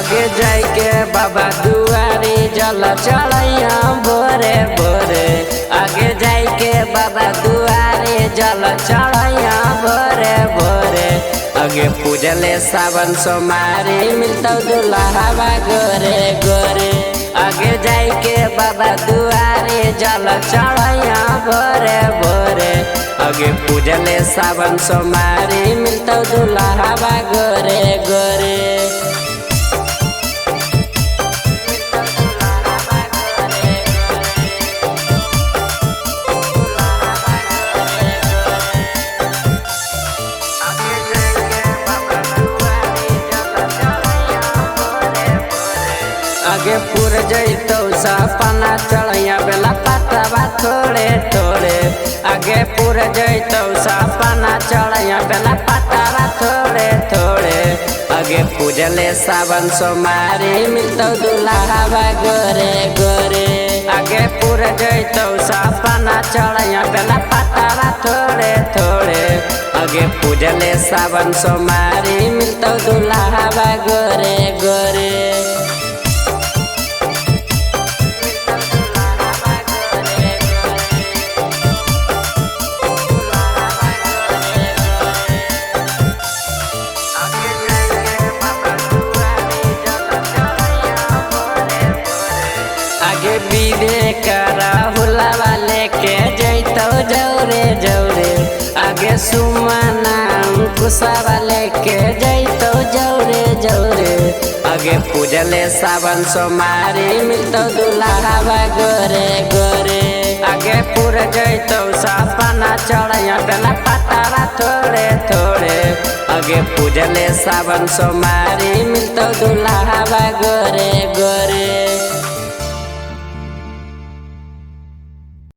आगे जाके बाबा दुआरी जल चढ़ैया भोरे भोरे। आगे जाके बाबा दुआरी जल चढ़ैया भोरे भोरे। आगे पूजले सावन सोमारी मिलतौ दुल्हावा गोरे गोरे। आगे जाके बाबा दुआरी जल चढ़ैया भोरे भोरे। आगे पूजले सावन सोमारी मिलतौ दुल्हावा गोरे गोरे। आगे पुर जैतौ सपना चढ़ैया बेला पतवा थोड़े थोड़े। आगे पुर जैतौ सपना चढ़ैया बेला पतवा थोड़े थोड़े। आगे पूजले सावन सोमारी मिलतौ दुल्हावा गोरे गोरे। आगे पुर जैतौ सपना चढ़ैया बेला पतवा थोड़े थोड़े। आगे पूजले सावन सोमारी मिलतौ दुल्हावा गोरे गोरे। आगे विदे करा हुलावा लेके जैतौ जौरे जौरे। आगे सुमना कुसावा लेके जैतौ जौरे जौरे। आगे पूजले सावन सोमारी मिलतौ दुल्हावा गोरे गोरे। आगे पुर जैतौ सपना चढ़ैया बेला पतवा थोड़े थोड़े। आगे पूजले सावन सोमारी मिलतौ दुल्हावा गोरे।